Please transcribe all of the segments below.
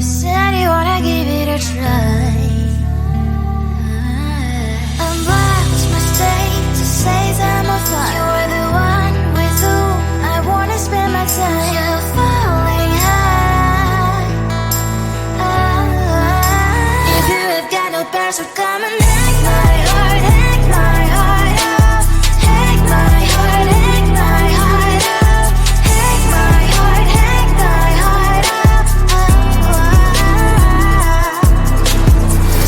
said you wanna give it a try. I'm lost mistake to say I'm a fly. You're the one with whom I wanna spend my time. You're falling high. If you have got no parents, so come and hack my heart, hack my heart out. Hack my heart, hack my heart out. Hack my heart, hack my heart out.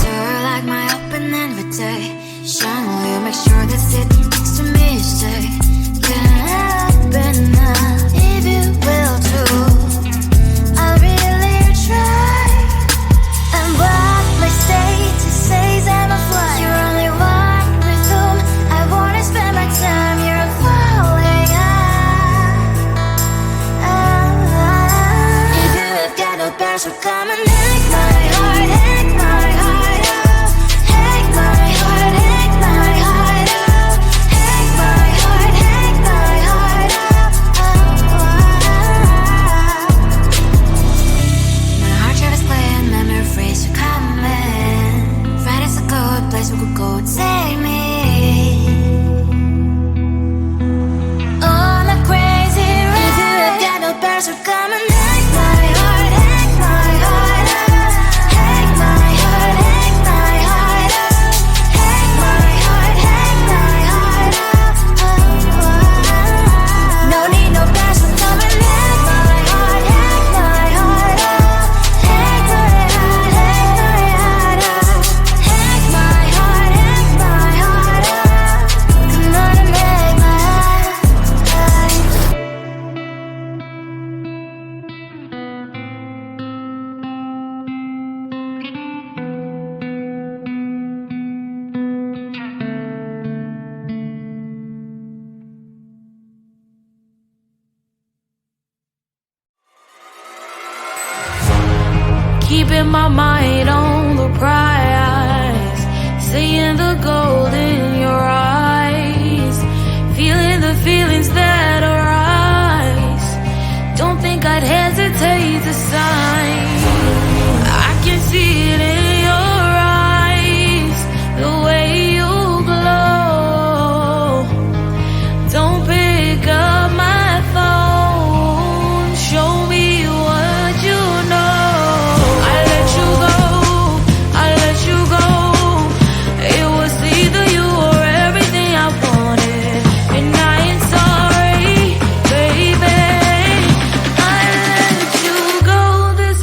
You're like my open invitation. Will you make sure that sitting next to me you stay? Can happen now if you will too. I'll really try. And what mistake to say I'm a fly. You're only one with whom I wanna spend my time. You're falling high. If you have got no parents, so come and hack my heart, hack my heart out. Hack my heart, hack my heart out. Hack my heart, hack my heart out. My heart tries playing memory freeze, you coming. Friday's a good place we could go, take me. On a crazy ride. If you have got no parents, so come and hack my heart, hack my heart out. Hack my heart, hack my heart out. Hack my heart, hack my heart out. No need no parents, so come and hack my heart, hack my heart out. Hack my heart, hack my heart out. Hack my heart, hack my heart out. Come on and make my heart. Keeping my mind on the prize, seeing the gold in your eyes, feeling the feelings that arise. Don't think I'd hesitate to sign. I can see it in your eyes, the way you glow. Don't pick up my phone, show me what you know. I let you go. It was either you or everything I wanted, and I ain't sorry, baby. I let you go. This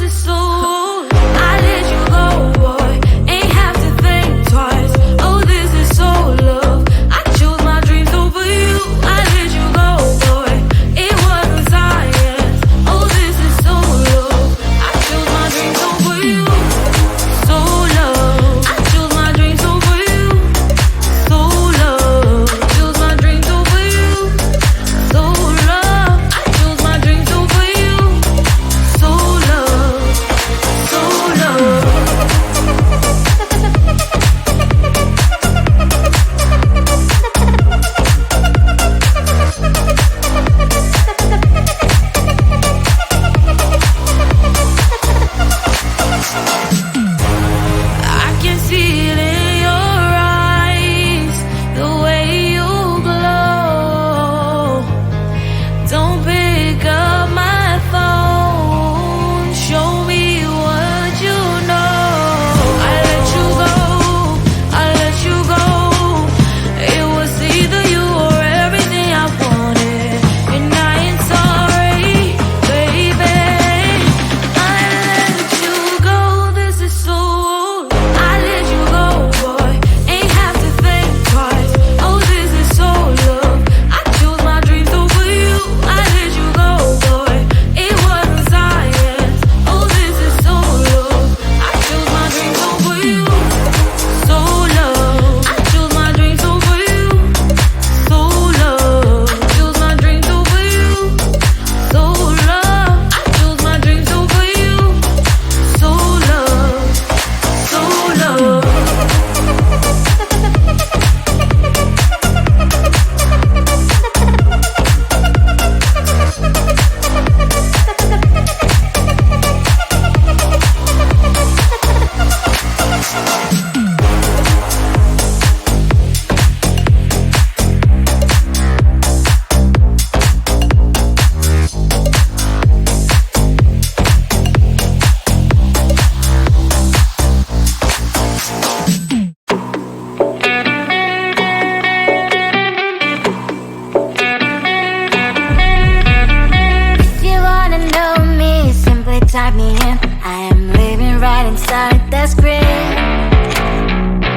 I am living right inside the screen.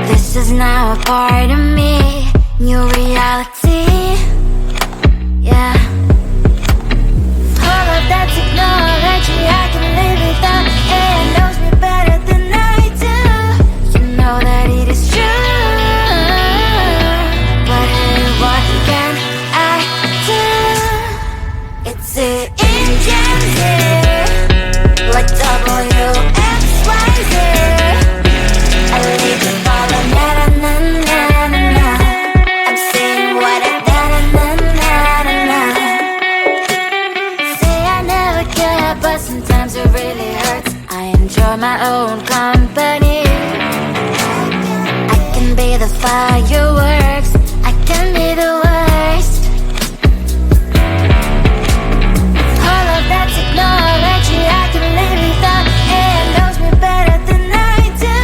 This is now a part of me, new reality. Yeah. All of that technology I can live without. It knows me better than I do. You know that it is true. But hey, what can I do? It's the engine like WXYZ. I need to follow na na na na na na. I'm saying what I na na na na na na. Say I never care, but sometimes it really hurts. I enjoy my own company. I can be the fireworks, I can be the worst. All of that technology I can live without. It knows me better than I do.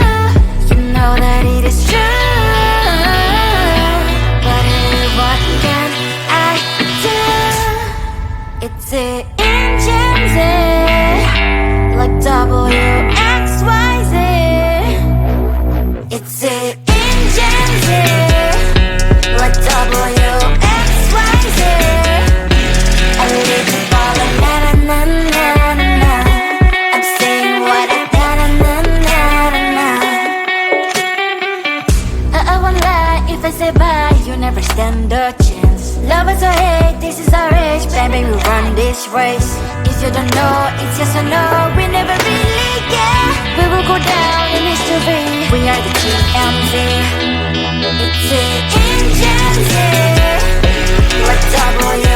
You know that it is true. But hey, what can I do? It's the engines like WXYZ. It's the engines like WXYZ. I live to follow na na na na na na. I'm saying what I na na na na na na. I won't lie if I say bye, you never stand a chance. Love us or hate, this is our age, baby, we run this race. If you don't know, it's yes or no, we never really care. We will go down in history, we are the TMZ. It's the engines like WXYZ.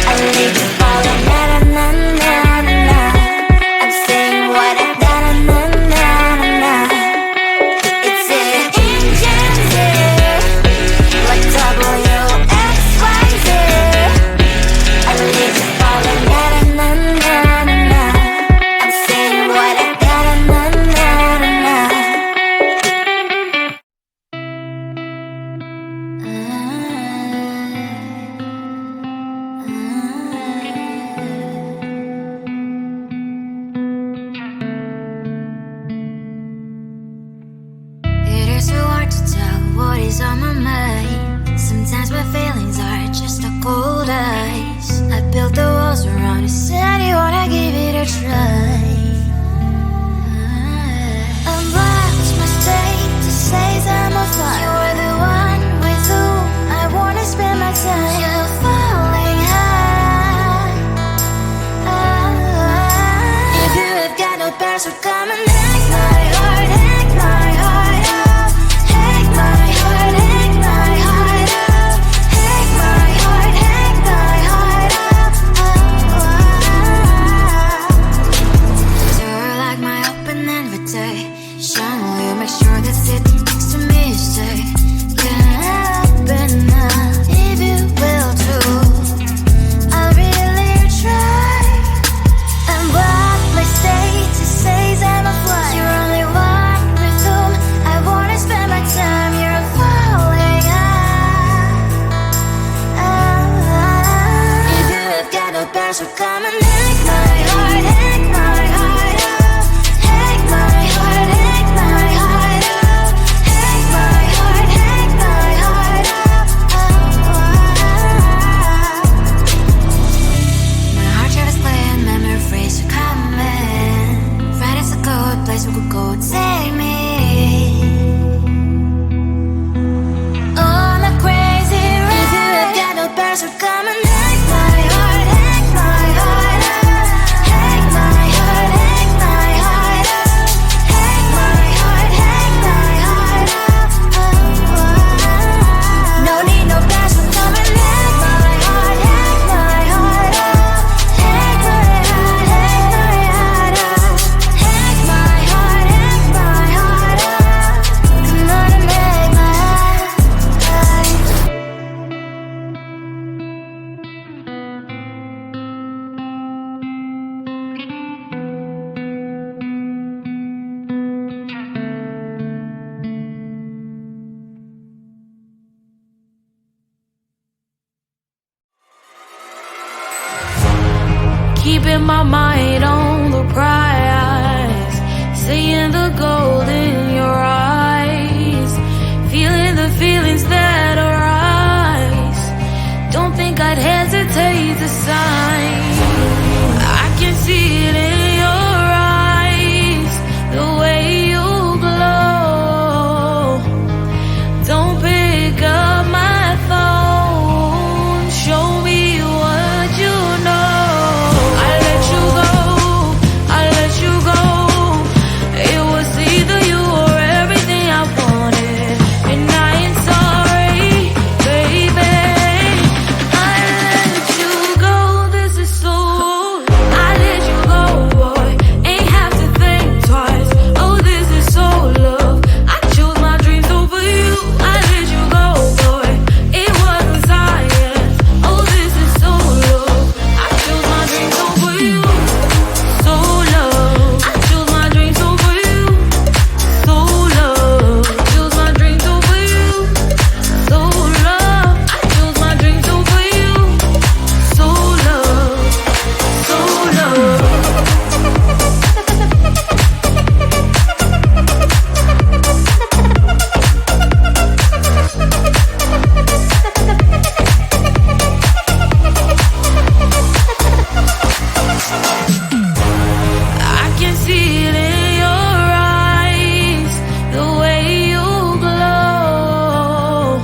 I need to follow na na na na na na. I'm saying what I na na na na na na. It's the engines like WXYZ. I need to follow na na na na na. I'm saying what I na na na na na. It is so hard to tell what is on my mind. Sometimes my feelings are just a cold ice. I built the walls around you, said you wanna give it a try. Unbox my state to say I'm a fly. You are the one with whom I wanna spend my time. You're falling high. If you have got no past, so come and hack my heart, hack my heart out. Hack my heart, hack my heart out. Hack my heart, hack my heart out. You're like my open invitation. Will you make sure that sitting next to me is safe? Can I open up if you will too? I'll really try. And what my status says I'm a fly. You're only one with whom I wanna spend my time. You're falling high. If you have got no past, so come and hack my heart, hack my heart out. Hack my heart, hack my heart out. Hack my heart, hack my heart out. My heart travels playing memories are coming. Right as a good place we could go, take me. On a crazy ride. If you have got no past, so come and hack my heart, hack my heart out. Hack my heart, hack my heart out. Hack my heart, hack my heart out. No need no past, so come and hack my heart, hack my heart out. Hack my heart, hack my heart out. Hack my heart, hack my mind on the prize, seeing the gold in your eyes, feeling the feelings that arise. Don't think I'd hesitate to sign. I can see it in your eyes, the way you glow. Don't pick up my phone, show me what you know. I let you go. It was either you or everything I wanted, and I ain't sorry, baby. I let you go, this is so. I let you go, boy, ain't have to think twice. Oh, this is so love. I chose my dreams over you. I let you go, boy, it wasn't science. Oh, this is so love. I chose my dreams over you. So love. I chose my dreams over you. So love. Chose my dreams over you. So love. I chose my dreams over you. So love. So love. I can see it in your eyes, the way you glow.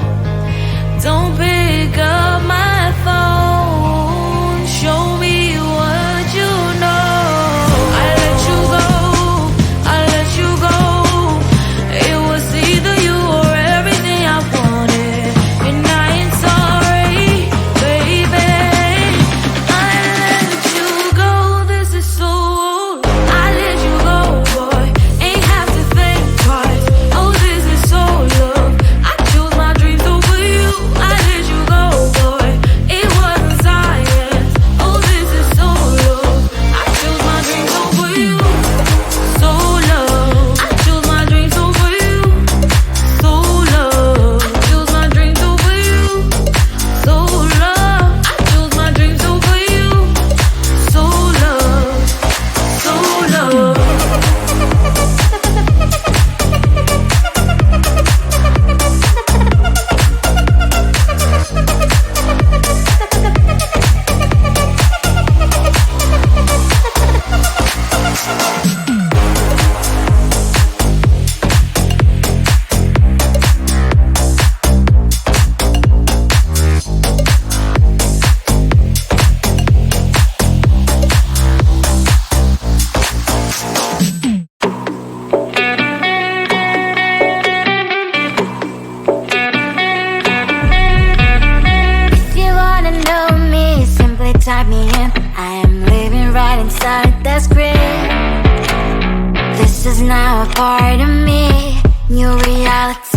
Don't pick up my phone, show me what you know. I let you go. It was either you or everything I wanted, and I ain't sorry, baby. I let you go, this is so. I let you go, boy, ain't have to think twice. Oh, this is so love. I chose my dreams over you. I let you go, boy, it wasn't science. Oh, this is so love. I chose my dreams over you. So love. I chose my dreams over you. So love. Chose my dreams over you. So love. I chose my dreams over you. So love. So love. If you wanna know me, simply type me in. I am living right inside the screen. This is now a part of me, new reality.